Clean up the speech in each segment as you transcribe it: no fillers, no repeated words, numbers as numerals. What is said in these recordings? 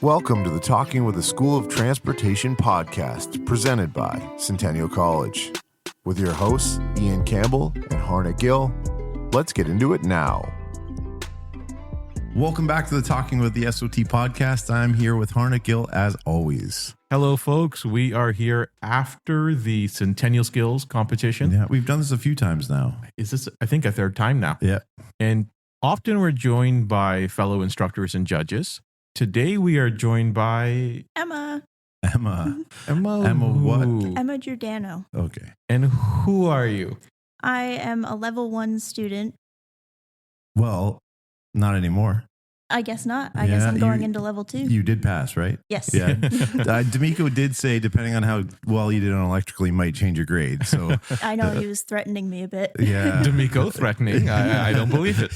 Welcome to the Talking with the School of Transportation podcast, presented by Centennial College. With your hosts, Ian Campbell and Harna Gill, let's get into it now. Welcome back to the Talking with the SOT podcast. I'm here with Harna Gill as always. Hello, folks. We are here after the Centennial Skills competition. Yeah, we've done this a few times now. Is this, I think, a third time now? Yeah. And often we're joined by fellow instructors and judges. Today we are joined by Emma what? Emma Giordano. Okay. And who are you? I am a level 1 student. Well, not anymore. I guess not. I guess I'm going into level 2. You did pass, right? Yes. Yeah. D'Amico did say, depending on how well you did on electrical, you might change your grade. So I know he was threatening me a bit. Yeah. D'Amico threatening. I don't believe it.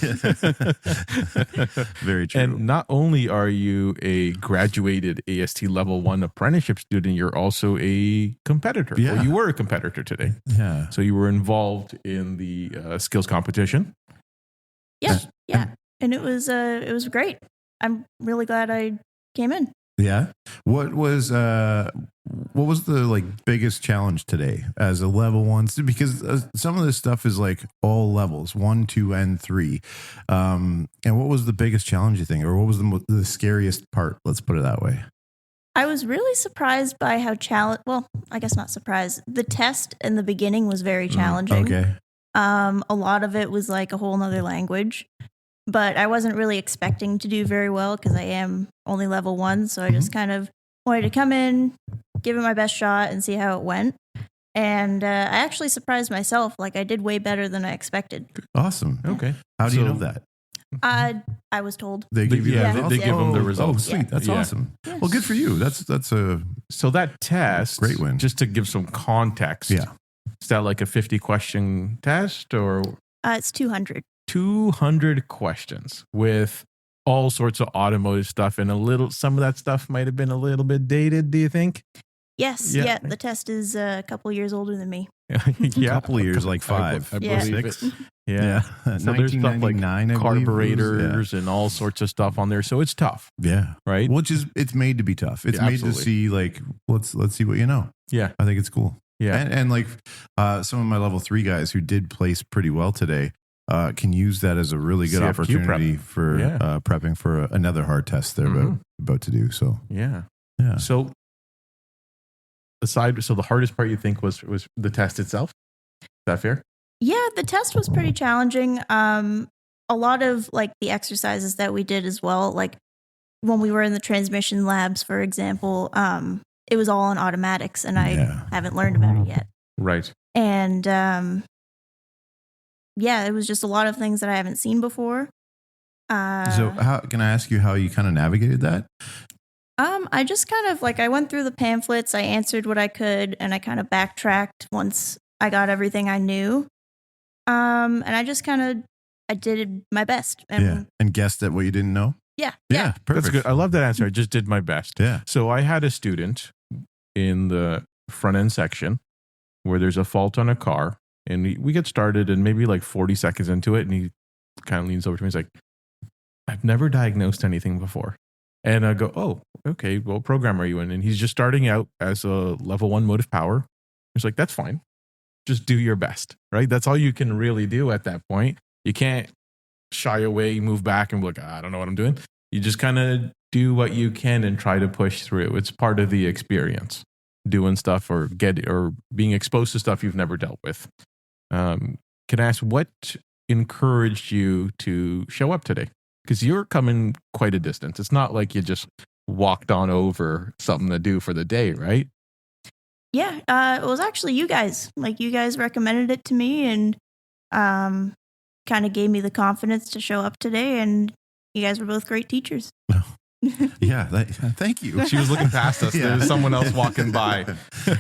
Very true. And not only are you a graduated AST level 1 apprenticeship student, you're also a competitor. Yeah. Well, you were a competitor today. Yeah. So you were involved in the skills competition. Yeah. And it was great. I'm really glad I came in. Yeah. What was the biggest challenge today as a level 1? Because some of this stuff is like all levels 1, 2, and 3. And what was the biggest challenge you think, or what was the scariest part? Let's put it that way. I was really surprised by how well, I guess not surprised. The test in the beginning was very challenging. Okay. A lot of it was like a whole nother language. But I wasn't really expecting to do very well because I am only level 1. So I just kind of wanted to come in, give it my best shot, and see how it went. And I actually surprised myself. Like, I did way better than I expected. Awesome. Okay. How do you know that? I was told. They give you yeah, the they give them the results. Oh, sweet. That's awesome. Yes. Well, good for you. That's a So that test, great win. Just to give some context. Yeah. Is that like a 50 question test or? It's 200. 200 questions with all sorts of automotive stuff, and some of that stuff might have been a little bit dated. Do you think? Yes. Yeah. Yeah. The test is a couple years older than me. a couple of years, like 5. I Yeah. believe 6. it. Yeah. So there's stuff like 1999, I believe it was. carburetors and all sorts of stuff on there. So it's tough, Yeah. right? Which is, it's made to be tough. It's Yeah, made absolutely. to see like, let's see what you know. Yeah. I think it's cool. Yeah. And like some of my level 3 guys who did place pretty well today can use that as a really good CFQ opportunity prep. for prepping for another hard test they're about to do. So Yeah. yeah. So the hardest part you think was the test itself? Is that fair? Yeah, the test was pretty challenging. A lot of like the exercises that we did as well, like when we were in the transmission labs, for example, it was all on automatics, and I haven't learned about it yet. Right. And it was just a lot of things that I haven't seen before. So how can I ask you how you kind of navigated that? I just kind of I went through the pamphlets, I answered what I could, and I kind of backtracked once I got everything I knew. And I just I did my best. And And guessed at what you didn't know? Yeah. Perfect. That's good. I love that answer. I just did my best. Yeah. So I had a student in the front end section where there's a fault on a car, and we get started and maybe like 40 seconds into it, and he kind of leans over to me. He's like, I've never diagnosed anything before. And I go, oh, okay, what program are you in? And he's just starting out as a level 1 motive power. He's like, that's fine. Just do your best, right? That's all you can really do at that point. You can't shy away, move back and be like, I don't know what I'm doing. You just kind of do what you can and try to push through. It's part of the experience, doing stuff or being exposed to stuff you've never dealt with. Can I ask what encouraged you to show up today? Because you're coming quite a distance. It's not like you just walked on over something to do for the day, right? Yeah, it was actually you guys. You guys recommended it to me and kind of gave me the confidence to show up today. And you guys were both great teachers. Yeah, thank you. She was looking past us. There was someone else walking by.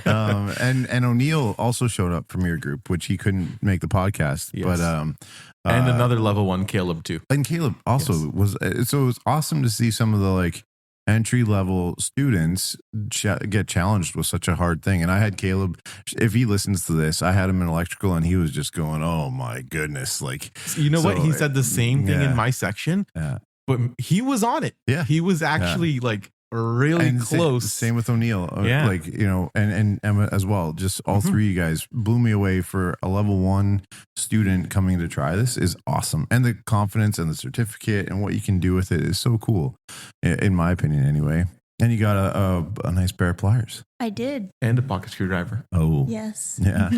And O'Neill also showed up from your group, which he couldn't make the podcast. Yes. But and another level 1, Caleb, too. And Caleb also was. So it was awesome to see some of the entry level students get challenged with such a hard thing. And I had Caleb, if he listens to this, I had him in electrical, and he was just going, "Oh my goodness!" You know what? He said the same thing in my section. Yeah. But he was on it. Yeah. He was actually really And close. Same with O'Neill. Yeah. Like, and Emma as well. Just all Mhm. three of you guys blew me away. For a level 1 student coming to try this is awesome. And the confidence and the certificate and what you can do with it is so cool, in my opinion, anyway. And you got a nice pair of pliers. I did. And a pocket screwdriver. Oh, Yes. yeah.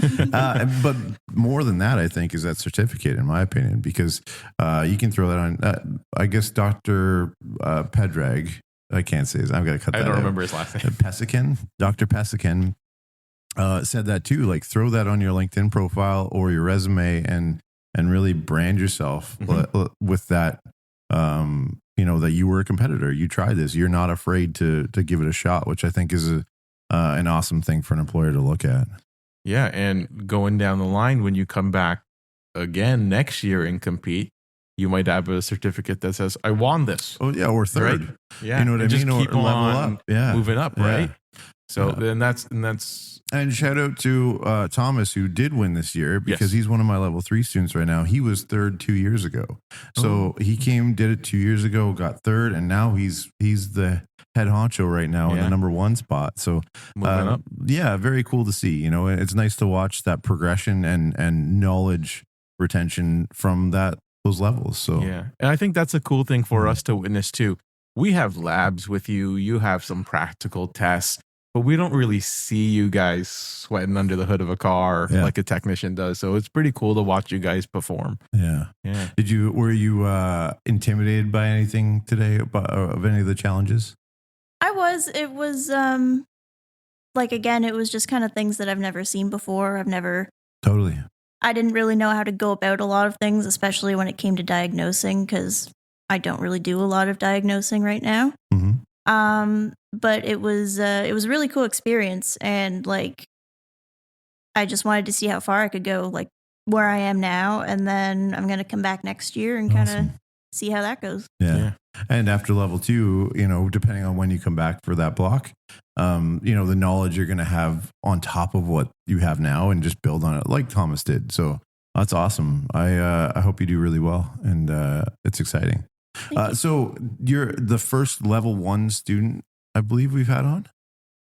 But more than that, I think, is that certificate, in my opinion, because you can throw that on. I guess Dr. Pedrag, I can't say his. I've got to cut that I don't out. remember his last name. Pesikin, Dr. Pesikin, said that too. Like, throw that on your LinkedIn profile or your resume, and really brand yourself with that. That you were a competitor. You tried this. You're not afraid to give it a shot, which I think is an awesome thing for an employer to look at. Yeah, and going down the line, when you come back again next year and compete, you might have a certificate that says, "I won this." Oh yeah, or third. Right? Yeah, You know what I and mean? just keep Or level on up. Yeah. moving up, Yeah. right? So Yeah. then that's And shout out to Thomas, who did win this year, because Yes. he's one of my level 3 students right now. He was third 2 years ago. So he did it 2 years ago, got third, and now he's the head honcho right now in Yeah. the number 1 spot. So moving up. yeah, very cool to see. It's nice to watch that progression and knowledge retention from those levels. So Yeah. And I think that's a cool thing for us to witness too. We have labs with you, you have some practical tests, but we don't really see you guys sweating under the hood of a car Yeah. like a technician does. So it's pretty cool to watch you guys perform. yeah. Yeah. Were you intimidated by anything today, of any of the challenges? It was again, it was just kind of things that I've never seen before. Totally. I didn't really know how to go about a lot of things, especially when it came to diagnosing, because I don't really do a lot of diagnosing right now. Mm-hmm. But it was a really cool experience, and I just wanted to see how far I could go, like where I am now, and then I'm gonna come back next year and kind of Awesome. see how that goes. Yeah. And after level 2, depending on when you come back for that block, the knowledge you're going to have on top of what you have now, and just build on it like Thomas did. So that's awesome. I hope you do really well, and it's exciting. So you're the first level 1 student I believe we've had on.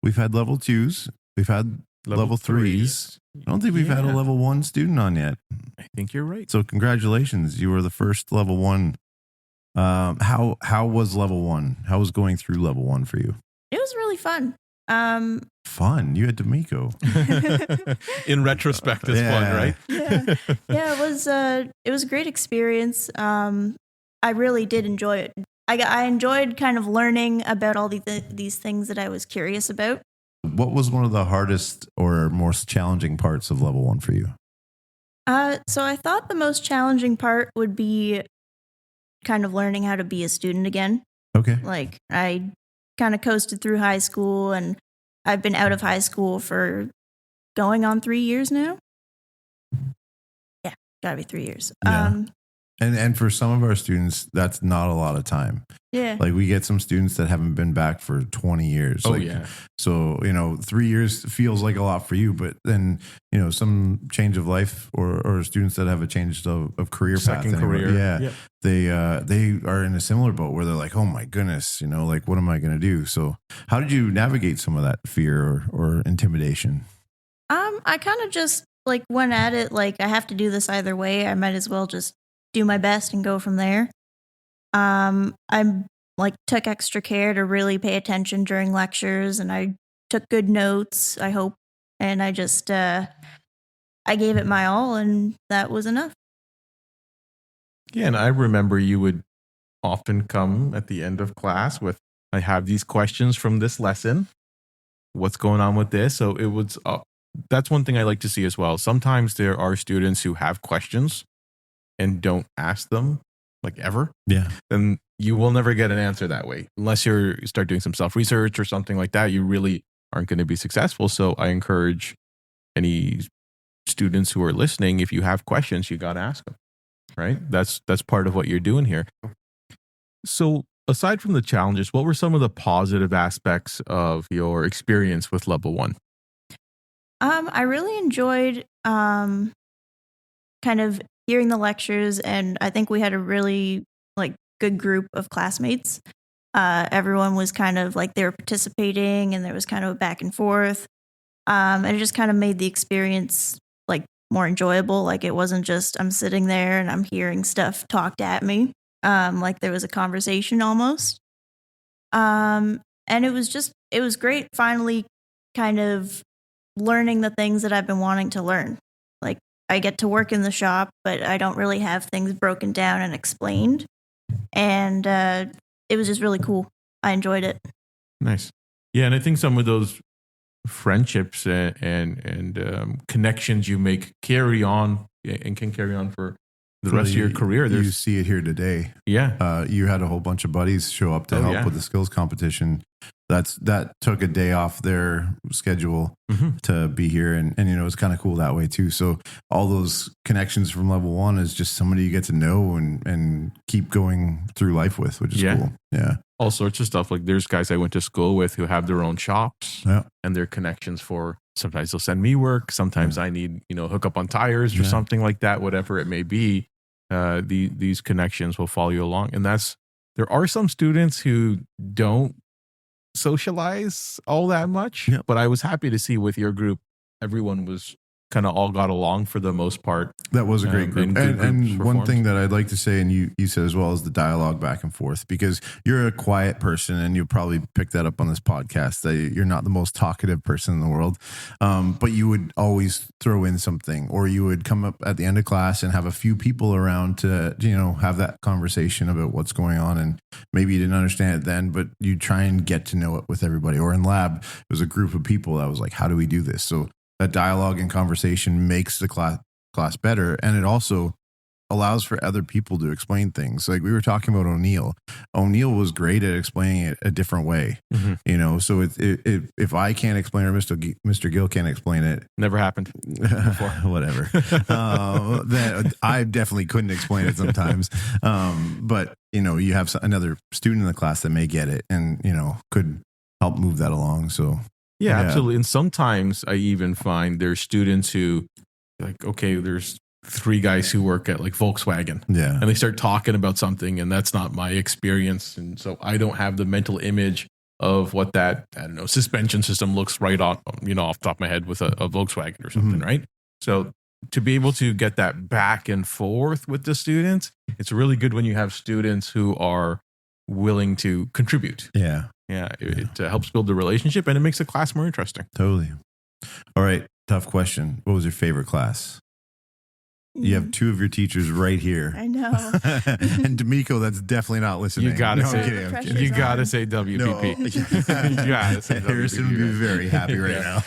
We've had level 2s. We've had level 3s. I don't think we've had a Yeah. level 1 student on yet. I think you're right. So congratulations. You were the first level 1. How was level 1? How was going through level 1 for you? It was really fun. Fun. You had D'Amico. In retrospect, it's Yeah. fun, right? Yeah, it was a great experience. I really did enjoy it. I enjoyed kind of learning about all these things that I was curious about. What was one of the hardest or most challenging parts of level 1 for you? So I thought the most challenging part would be kind of learning how to be a student again. Okay. Like, I kind of coasted through high school, and I've been out of high school for going on 3 years now. Yeah, gotta be 3 years. Yeah. And for some of our students, that's not a lot of time. Yeah. Like, we get some students that haven't been back for 20 years. Oh, Like, yeah. So, 3 years feels like a lot for you, but then, some change of life or students that have a change of career Second path. anyway, career. Yeah. Yep. They are in a similar boat where they're like, oh my goodness, like, what am I going to do? So how did you navigate some of that fear or intimidation? I kind of just went at it like, I have to do this either way. I might as well just do my best and go from there. I took extra care to really pay attention during lectures, and I took good notes, I hope. And I just, I gave it my all, and that was enough. Yeah, and I remember you would often come at the end of class with, I have these questions from this lesson. What's going on with this? So it was, that's one thing I like to see as well. Sometimes there are students who have questions and don't ask them ever. Yeah. Then you will never get an answer that way. Unless you start doing some self-research or something like that, you really aren't going to be successful. So I encourage any students who are listening, if you have questions, you got to ask them, right? That's part of what you're doing here. So aside from the challenges, what were some of the positive aspects of your experience with level 1? I really enjoyed kind of hearing the lectures, and I think we had a really good group of classmates. Everyone was kind of like they were participating, and there was kind of a back and forth. And it just kind of made the experience like more enjoyable. Like it wasn't just I'm sitting there and I'm hearing stuff talked at me. Like there was a conversation almost. And it was great finally kind of learning the things that I've been wanting to learn. Like I get to work in the shop, but I don't really have things broken down and explained. And it was just really cool. I enjoyed it. Nice. Yeah, and I think some of those friendships and connections you make carry on and can carry on for the rest of your career. You see it here today. Yeah. You had a whole bunch of buddies show up to help with the skills competition. That took a day off their schedule to be here. And you know, it's kind of cool that way too. So all those connections from level 1 is just somebody you get to know and keep going through life with, which is cool. Yeah. All sorts of stuff. Like there's guys I went to school with who have their own shops and their connections for, sometimes they'll send me work. Sometimes I need, hook up on tires or something like that, whatever it may be. These connections will follow you along. And there are some students who don't socialize all that much, but I was happy to see with your group, everyone was kind of all got along for the most part. That was a great group. And one thing that I'd like to say, and you said as well, is the dialogue back and forth, because you're a quiet person and you'll probably pick that up on this podcast, that you're not the most talkative person in the world. But you would always throw in something, or you would come up at the end of class and have a few people around to, have that conversation about what's going on. And maybe you didn't understand it then, but you try and get to know it with everybody. Or in lab, it was a group of people that was like, how do we do this? So that dialogue and conversation makes the class better. And it also allows for other people to explain things. Like we were talking about O'Neill. O'Neill was great at explaining it a different way. So if I can't explain it, or Mr. Gill can't explain it. Never happened before. Whatever. Then I definitely couldn't explain it sometimes. But, you have another student in the class that may get it and, could help move that along. So yeah, absolutely. And sometimes I even find there's students who there's 3 guys who work at like Volkswagen. Yeah. And they start talking about something and that's not my experience. And so I don't have the mental image of what that, suspension system looks right on, off the top of my head with a Volkswagen or something, right? So to be able to get that back and forth with the students, it's really good when you have students who are willing to contribute. Yeah. It helps build the relationship and it makes the class more interesting. Totally. All right. Tough question. What was your favorite class? You have 2 of your teachers right here. I know. And D'Amico, that's definitely not listening. You gotta say WPP. You gotta say WPP. Harrison would be very happy right now.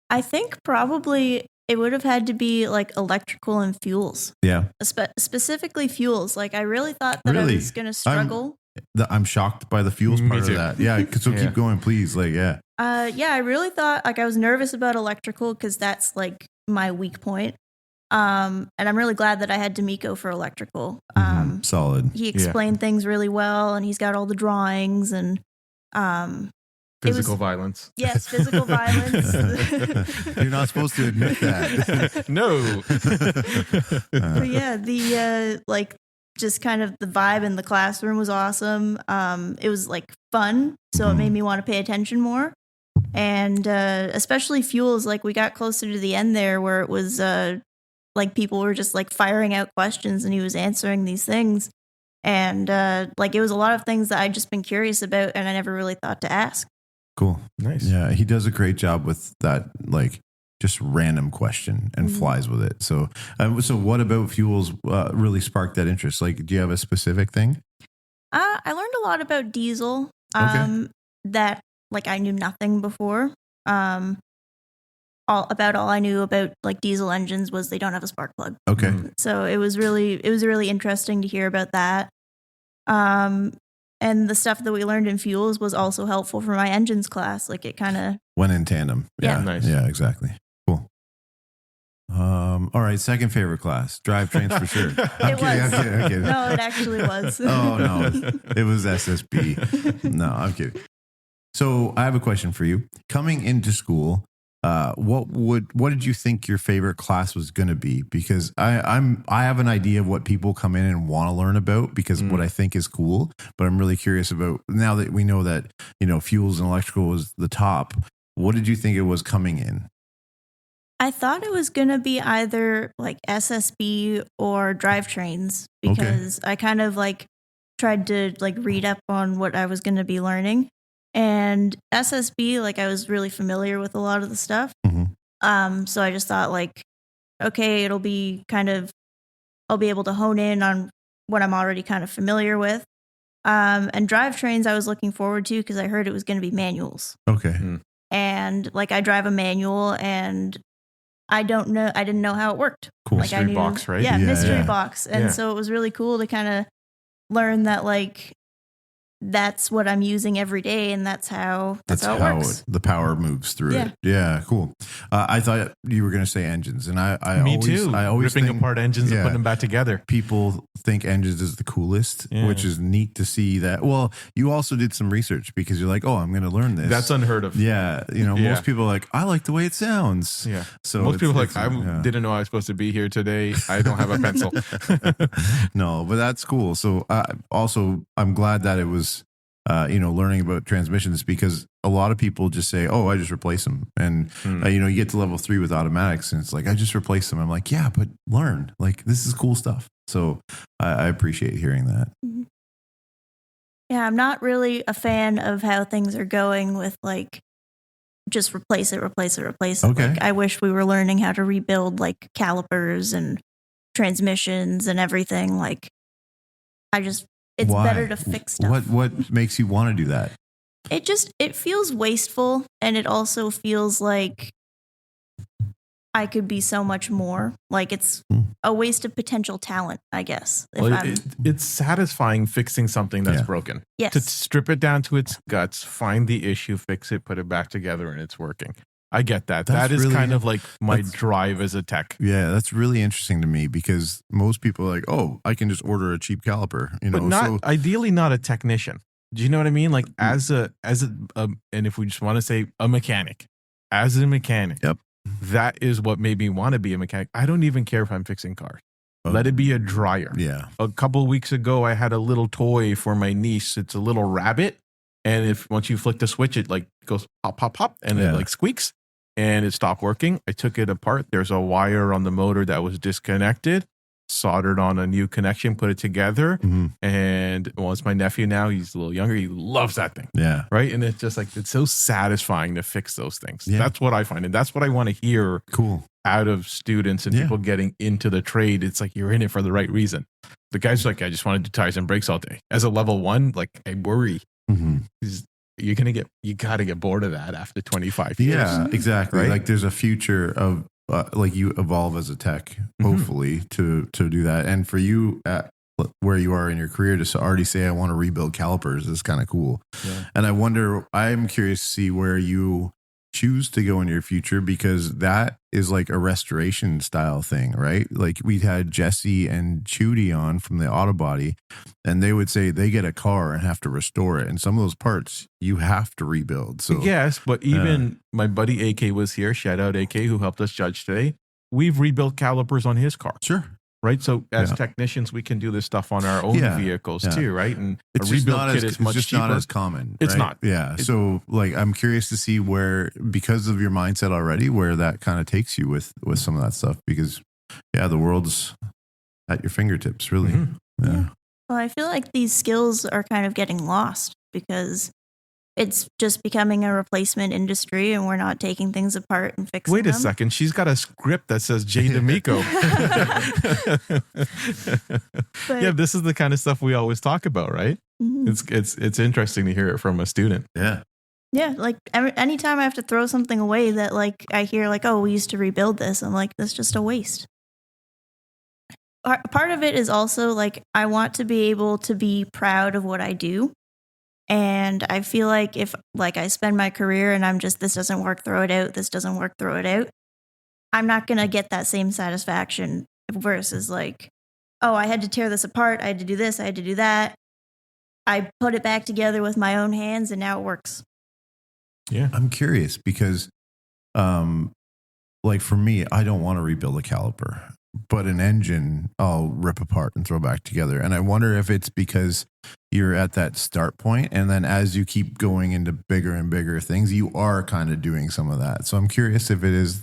I think probably it would have had to be like electrical and fuels. Yeah. Specifically fuels. Like I really thought that I was going to struggle. I'm shocked by the fuels part of that. Yeah. So keep going, please. I really thought I was nervous about electrical because that's like my weak point. And I'm really glad that I had D'Amico for electrical. Solid. He explained things really well and he's got all the drawings and, physical violence. Yes, physical violence. You're not supposed to admit that. No. But yeah, the just kind of the vibe in the classroom was awesome. It was like fun, so it made me want to pay attention more. And especially fuels, like we got closer to the end there where it was like people were just like firing out questions and he was answering these things. And it was a lot of things that I'd just been curious about and I never really thought to ask. Cool. Nice. Yeah, he does a great job with that, just random question and flies with it. So what about fuels really sparked that interest? Like, do you have a specific thing? I learned a lot about diesel that I knew nothing before. All I knew about diesel engines was they don't have a spark plug. Okay. So it was really interesting to hear about that. And the stuff that we learned in fuels was also helpful for my engines class. It kind of went in tandem. Yeah. Nice. Yeah, exactly. Cool. All right. Second favorite class, drivetrains for sure. I'm kidding. No, it actually was. Oh no, it was SSB. No, I'm kidding. So I have a question for you. Coming into school, what did you think your favorite class was going to be? Because I have an idea of what people come in and want to learn about because what I think is cool, but I'm really curious about now that we know that, fuels and electrical was the top. What did you think it was coming in? I thought it was going to be either like SSB or drivetrains because I kind of like tried to like read up on what I was going to be learning. And SSB, like I was really familiar with a lot of the stuff. So I just thought like, okay, I'll be able to hone in on what I'm already kind of familiar with. And drivetrains I was looking forward to because I heard it was going to be manuals. Okay. And like I drive a manual and I didn't know how it worked. Cool. Like Mystery box, right? Yeah, mystery box. And so it was really cool to kind of learn that like that's what I'm using every day, and that's how it works. The power moves through it. Yeah, cool. I thought you were going to say engines, and Me too. I always ripping apart engines and putting them back together. People think engines is the coolest, which is neat to see that. Well, you also did some research because you're like, oh, I'm going to learn this. That's unheard of. Yeah, most people are like, I like the way it sounds. Yeah. So most people are like, I didn't know I was supposed to be here today. I don't have a pencil. No, but that's cool. So also, I'm glad that it was learning about transmissions because a lot of people just say, oh, I just replace them. And, you get to level 3 with automatics and it's like, I just replace them. I'm like, yeah, but learn. Like, this is cool stuff. So I appreciate hearing that. Yeah, I'm not really a fan of how things are going with like, just replace it. Okay. Like, I wish we were learning how to rebuild like calipers and transmissions and everything. Like, it's Why? better to fix stuff. What makes you want to do that? It feels wasteful, and it also feels like I could be so much more. Like it's a waste of potential talent, I guess. It's satisfying fixing something that's broken. Yes. To strip it down to its guts, find the issue, fix it, put it back together, and it's working. I get that. That is really, kind of like my drive as a tech. Yeah, that's really interesting to me because most people are like, oh, I can just order a cheap caliper. But ideally not a technician. Do you know what I mean? Like as a and if we just want to say a mechanic, as a mechanic, that is what made me want to be a mechanic. I don't even care if I'm fixing cars. Let it be a dryer. Yeah. A couple of weeks ago, I had a little toy for my niece. It's a little rabbit. And once you flick the switch, it like goes pop, pop, pop, and it like squeaks. And it stopped working. I took it apart. There's a wire on the motor that was disconnected, soldered on a new connection, put it together. And it's my nephew now. He's a little younger. He loves that thing. Yeah. Right. And it's just like, it's so satisfying to fix those things. Yeah. That's what I find. And that's what I want to hear out of students and people getting into the trade. It's like, you're in it for the right reason. The guy's like, I just want to do tires and brakes all day. As a level 1, like I worry. You got to get bored of that after 25 years. Yeah, exactly. Right? Like there's a future of like you evolve as a tech, hopefully to do that. And for you at where you are in your career to already say, I want to rebuild calipers is kind of cool. Yeah. And I'm curious to see where you choose to go in your future because that is like a restoration style thing, right? Like we had Jesse and Chudy on from the auto body and they would say they get a car and have to restore it. And some of those parts you have to rebuild. So yes, but even my buddy AK was here. Shout out AK who helped us judge today. We've rebuilt calipers on his car. Sure. Right. So as technicians, we can do this stuff on our own vehicles too. Right. And it's a rebuild kit is much cheaper. Not as common. It's not. Yeah. So like, I'm curious to see where, because of your mindset already, where that kind of takes you with some of that stuff, because the world's at your fingertips, really. Yeah. Well, I feel like these skills are kind of getting lost because it's just becoming a replacement industry and we're not taking things apart and fixing them. Wait a second. She's got a script that says Jay D'Amico. This is the kind of stuff we always talk about, right? It's interesting to hear it from a student. Yeah. Yeah, like anytime I have to throw something away that like I hear like, oh, we used to rebuild this, I'm like, that's just a waste. Part of it is also like I want to be able to be proud of what I do. And I feel like if like I spend my career and I'm just, this doesn't work, throw it out. This doesn't work, throw it out. I'm not going to get that same satisfaction versus like, oh, I had to tear this apart. I had to do this. I had to do that. I put it back together with my own hands and now it works. Yeah. I'm curious because Like for me, I don't want to rebuild a caliper, but an engine I'll rip apart and throw back together. And I wonder if it's because you're at that start point, and then as you keep going into bigger and bigger things, you are kind of doing some of that. So I'm curious if it is,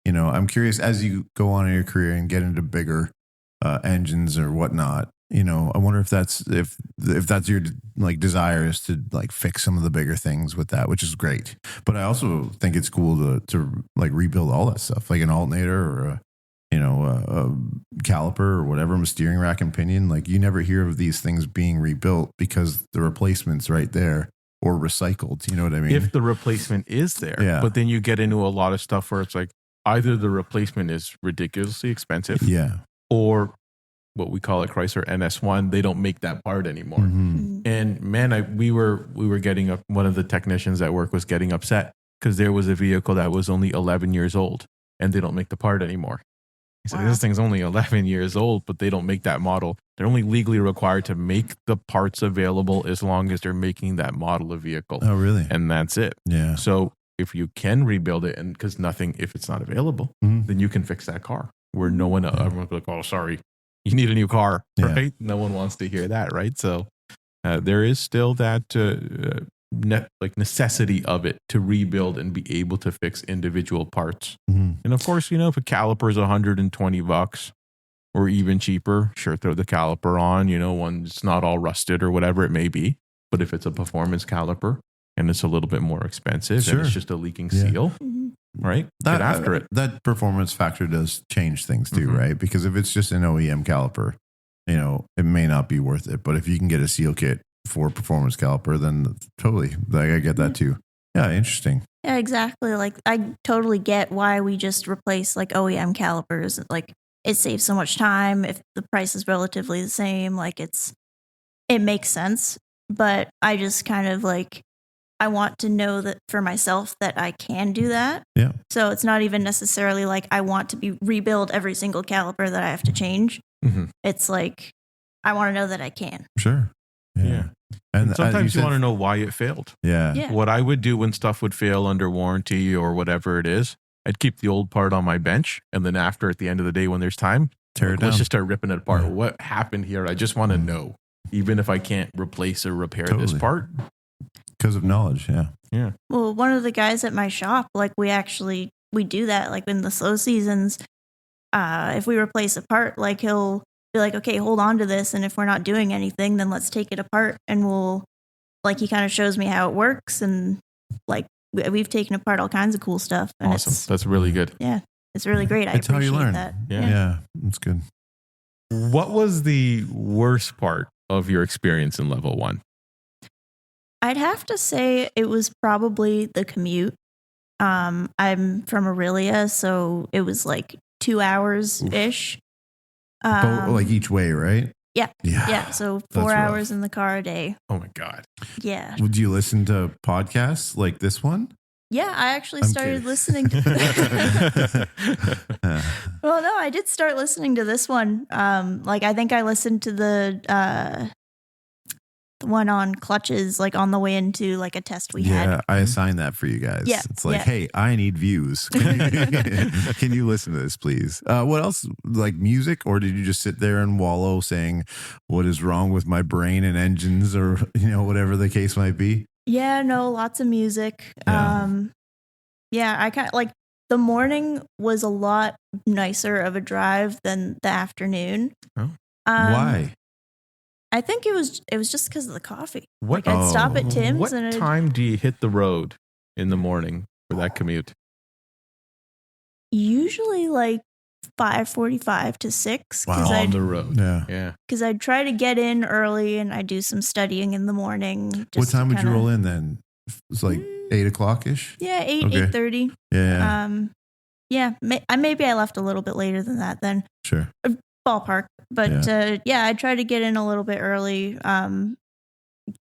I'm curious as you go on in your career and get into bigger engines or whatnot. I wonder if that's your like desire is to like fix some of the bigger things with that, which is great. But I also think it's cool to like rebuild all that stuff, like an alternator or a caliper or whatever, a steering rack and pinion. Like you never hear of these things being rebuilt because the replacement's right there or recycled. You know what I mean? If the replacement is there, Yeah. But then you get into a lot of stuff where it's like either the replacement is ridiculously expensive, Yeah. or what we call it Chrysler NS1, they don't make that part anymore. Mm-hmm. And man, we were getting up. One of the technicians at work was getting upset because there was a vehicle that was only 11 years old and they don't make the part anymore. He said, Wow. This thing's only 11 years old, but they don't make that model. They're only legally required to make the parts available as long as they're making that model of vehicle. Oh, really? And that's it. Yeah. So if you can rebuild it, and because if it's not available, Mhm. then you can fix that car where everyone's like, oh, sorry, you need a new car, Yeah. right? No one wants to hear that, right? So there is still that necessity of it to rebuild and be able to fix individual parts. Mhm. And of course, if a caliper is $120 or even cheaper, sure, throw the caliper on, when it's not all rusted or whatever it may be. But if it's a performance caliper and it's a little bit more expensive and it's just a leaking seal, Mhm. right? Get after it. That performance factor does change things too, Mhm. right? Because if it's just an OEM caliper, it may not be worth it. But if you can get a seal kit for performance caliper, then totally, like, I get that too. Yeah, interesting. Yeah, exactly. Like I totally get why we just replace like OEM calipers. Like it saves so much time if the price is relatively the same. Like it makes sense. But I just kind of like I want to know that for myself that I can do that. Yeah. So it's not even necessarily like I want to rebuild every single caliper that I have to change. Mhm. It's like I want to know that I can. Sure. Yeah. And Sometimes you said- want to know why it failed. Yeah. Yeah. What I would do when stuff would fail under warranty or whatever it is, I'd keep the old part on my bench. And then after, at the end of the day, when there's time, Tear it down. let's just start ripping it apart. Yeah. What happened here? I just want to know, even if I can't replace or repair this Totally. part. Because of knowledge. Yeah. Yeah. Well, one of the guys at my shop, like we do that. Like in the slow seasons, if we replace a part, like he'll be like, okay, hold on to this. And if we're not doing anything, then let's take it apart. And he kind of shows me how it works. And like we've taken apart all kinds of cool stuff. And Awesome. That's really good. it's really great. I It's how you appreciate learn. that. Yeah. That's good. What was the worst part of your experience in level 1? I'd have to say it was probably the commute. I'm from Aurelia, so it was like 2 hours ish. Like each way, right? Yeah. Yeah. Yeah, so That's 4 rough. hours in the car a day. Oh my God. Yeah. Would you listen to podcasts like this one? Yeah, I actually I'm started kidding. listening to Well, no, I did start listening to this one. I think I listened to the one on clutches like on the way into like a test we Yeah, had. I assigned that for you guys. Yeah, It's like, yeah. hey, I need views. Can you listen to this, please? What else? Like music, or did you just sit there and wallow saying, what is wrong with my brain and engines, or whatever the case might be? Yeah, no, lots of music. Yeah. I kind of like the morning was a lot nicer of a drive than the afternoon. Oh. Why? I think it was just because of the coffee. What- Like I'd stop Oh. at Tim's What and time do you hit the road in the morning for that commute? usually like 5:45 to 6 because Wow. On the road. Yeah. I'd try to get in early and I do some studying in the morning. What time would you roll in then? It's like 8 o'clock ish. Yeah, 8, Okay. 8:30. Yeah. Maybe I left a little bit later than that then. Sure. Ballpark. But I try to get in a little bit early.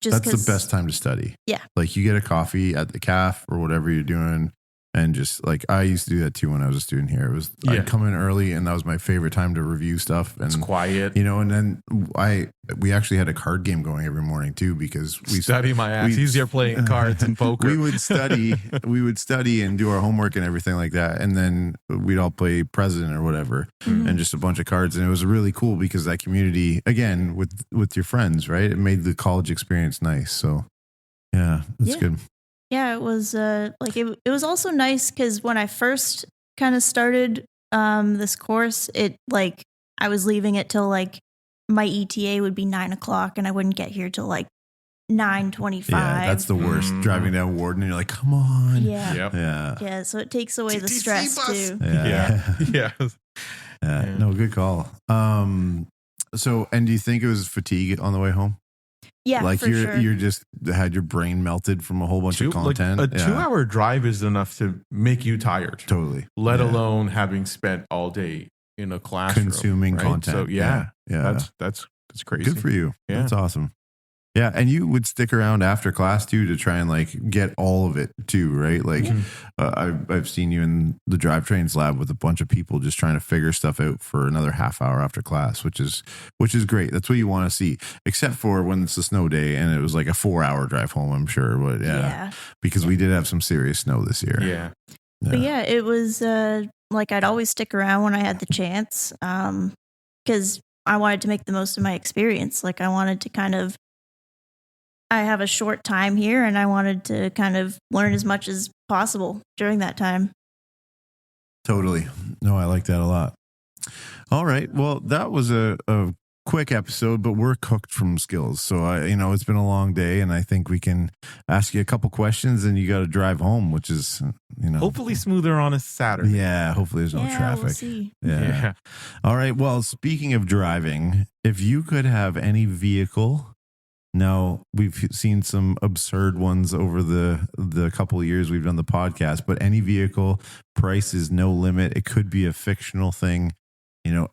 Just That's the best time to study. Yeah. Like you get a coffee at the caf or whatever you're doing, and just like I used to do that too when I was a student here. It was I'd come in early, and that was my favorite time to review stuff. And It's quiet. you know. And then we actually had a card game going every morning too, because we study my ass. Easier playing cards and poker. We would study and do our homework and everything like that, and then we'd all play president or whatever, and just a bunch of cards. And it was really cool because that community, again, with your friends, right? It made the college experience nice. So yeah, that's good. Yeah, it was like it was also nice because when I first kind of started this course, it like I was leaving it till like my ETA would be 9 o'clock, and I wouldn't get here till like 9:25. Yeah, that's the worst. Driving down Warden, and you're like, come on. Yeah, yeah. So it takes away the stress too. Yeah. No, good call. So, and do you think it was fatigue on the way home? Yeah, like for you're just had your brain melted from a whole bunch of content. Like a 2-hour drive is enough to make you tired. Totally. Let alone having spent all day in a classroom consuming content. So yeah. That's crazy. Good for you. Yeah. That's awesome. Yeah, and you would stick around after class too to try and like get all of it too, right? Like I've seen you in the drivetrains lab with a bunch of people just trying to figure stuff out for another half hour after class, which is great. That's what you want to see, except for when it's a snow day and it was like a 4-hour drive home, I'm sure. But because we did have some serious snow this year. Yeah. But yeah, it was like I'd always stick around when I had the chance, because I wanted to make the most of my experience. Like I wanted to I have a short time here, and I wanted to kind of learn as much as possible during that time. Totally. No, I like that a lot. All right. Well, that was a quick episode, but we're cooked from skills. So it's been a long day, and I think we can ask you a couple questions, and you got to drive home, which is, hopefully smoother on a Saturday. Yeah. Hopefully there's no traffic. We'll see. Yeah. All right. Well, speaking of driving, if you could have any vehicle. Now, we've seen some absurd ones over the couple of years we've done the podcast, but any vehicle, price is no limit. It could be a fictional thing,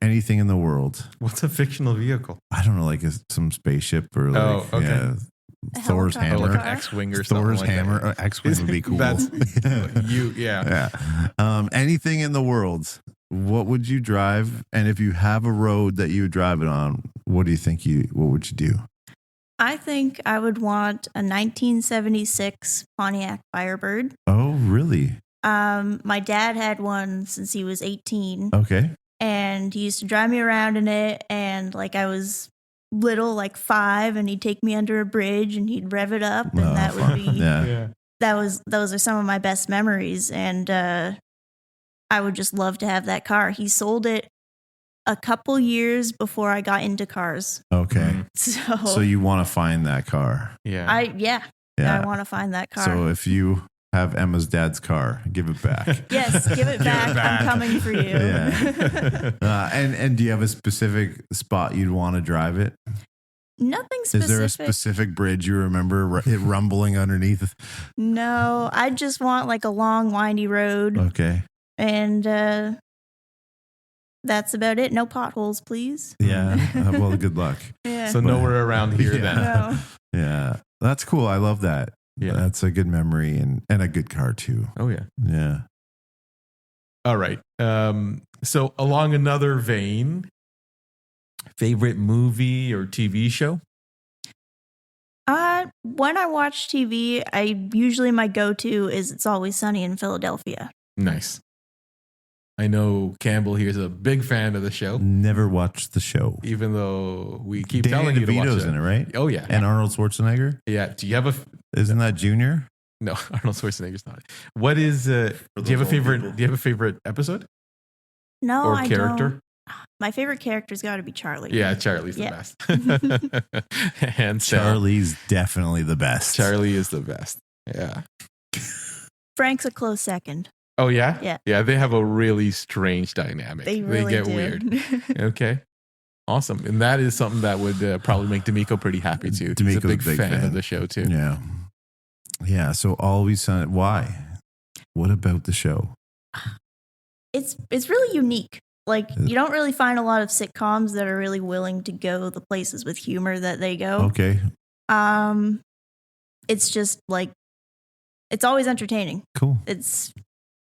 anything in the world. What's a fictional vehicle? I don't know, like some spaceship or like Thor's hammer. Like an X-Wing or something Thor's like hammer. that. X-Wing would be cool. That's yeah. Anything in the world. What would you drive? And if you have a road that you would drive it on, what would you do? I think I would want a 1976 Pontiac Firebird. Oh, really? My dad had one since he was 18. Okay. And he used to drive me around in it. And like I was little, like 5, and he'd take me under a bridge and he'd rev it up. And that would be, those are some of my best memories. And I would just love to have that car. He sold it a couple years before I got into cars. Okay. So you want to find that car. Yeah. I want to find that car. So if you have Emma's dad's car, give it back. Yes, give it back. I'm coming for you. Yeah. And do you have a specific spot you'd want to drive it? Nothing specific. Is there a specific bridge you remember it rumbling underneath? No, I just want like a long, windy road. Okay. And that's about it. No potholes, please. Yeah. Well, good luck. Yeah. So nowhere around here then. No. Yeah. That's cool. I love that. Yeah. That's a good memory and a good car too. Oh, yeah. Yeah. All right. So along another vein, favorite movie or TV show? When I watch TV, my go-to is It's Always Sunny in Philadelphia. Nice. I know Campbell here is a big fan of the show. Never watched the show. Even though we keep Danny telling you to watch DeVito's it. in it, right? Oh, yeah. And Arnold Schwarzenegger? Yeah. Do you have Isn't that Junior? No, Arnold Schwarzenegger's not. What is do you have a favorite episode? No, or I character? don't. My favorite character's got to be Charlie. Yeah, Charlie's the best. And Charlie's definitely the best. Charlie is the best. Yeah. Frank's a close second. Oh, yeah? Yeah. Yeah, they have a really strange dynamic. They really get do. weird. Okay. Awesome. And that is something that would probably make D'Amico pretty happy too. He's a big fan of the show too. Yeah. Yeah. So Always Sunny. Why? What about the show? It's really unique. Like you don't really find a lot of sitcoms that are really willing to go the places with humor that they go. Okay. It's just like it's always entertaining. Cool. It's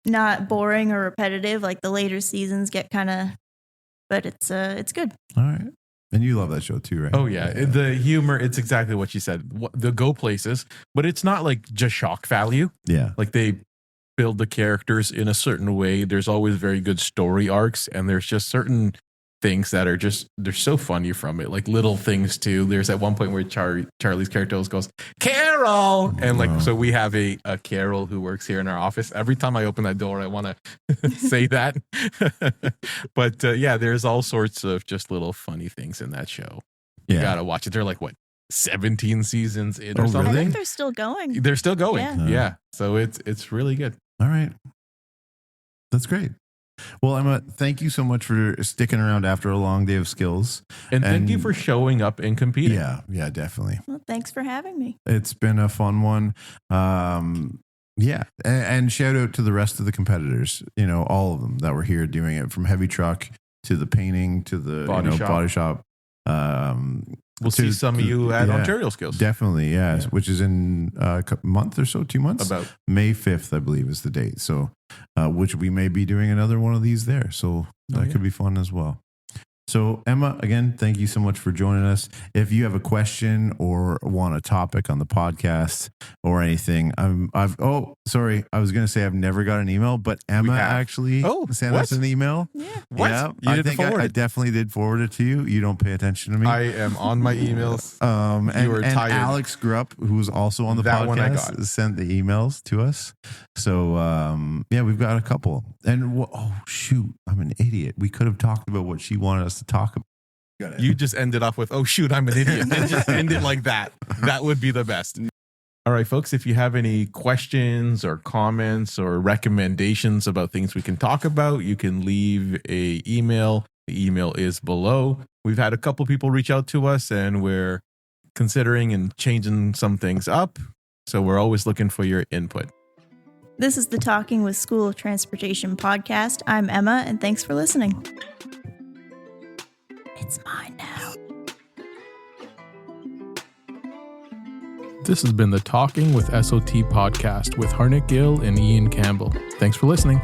not boring or repetitive. Like the later seasons get kind of, but it's good. All right. And you love that show too, right? Oh yeah, the humor. It's exactly what she said. The go places, but it's not like just shock value. Yeah. Like they build the characters in a certain way. There's always very good story arcs, and there's just certain things that are just, they're so funny from it. Like little things too. There's at one point where Charlie's character goes, Carol, and like so we have a Carol who works here in our office. Every time I open that door, I want to say that. But yeah, there's all sorts of just little funny things in that show. You gotta watch it. They're like, what, 17 seasons in or something? I think they're still going. They're still going. Yeah. So it's really good. All right. That's great. Well, Emma, thank you so much for sticking around after a long day of skills. And thank you for showing up and competing. Yeah, definitely. Well, thanks for having me. It's been a fun one. Yeah. And shout out to the rest of the competitors, all of them that were here doing it, from heavy truck to the painting to the body shop. We'll see some of you at Ontario Skills. Definitely, yeah. Which is in a month or so, 2 months. About May 5th, I believe, is the date. So, which we may be doing another one of these there. So that could be fun as well. So, Emma, again, thank you so much for joining us. If you have a question or want a topic on the podcast or anything, I was going to say I've never got an email, but Emma actually sent us an email. Yeah. What? Yeah, I think I definitely did forward it to you. You don't pay attention to me. I am on my emails. And Alex Grupp, who's also on the podcast, sent the emails to us. So, we've got a couple. And shoot, I'm an idiot. We could have talked about what she wanted us to talk about. You just ended up with, oh shoot, I'm an idiot. And just end it like that. That would be the best. All right, folks, if you have any questions or comments or recommendations about things we can talk about, you can leave an email. The email is below. We've had a couple people reach out to us, and we're considering and changing some things up. So we're always looking for your input. This is the Talking with School of Transportation podcast. I'm Emma, and thanks for listening. It's mine now. This has been the Talking with SOT podcast with Harnick Gill and Ian Campbell. Thanks for listening.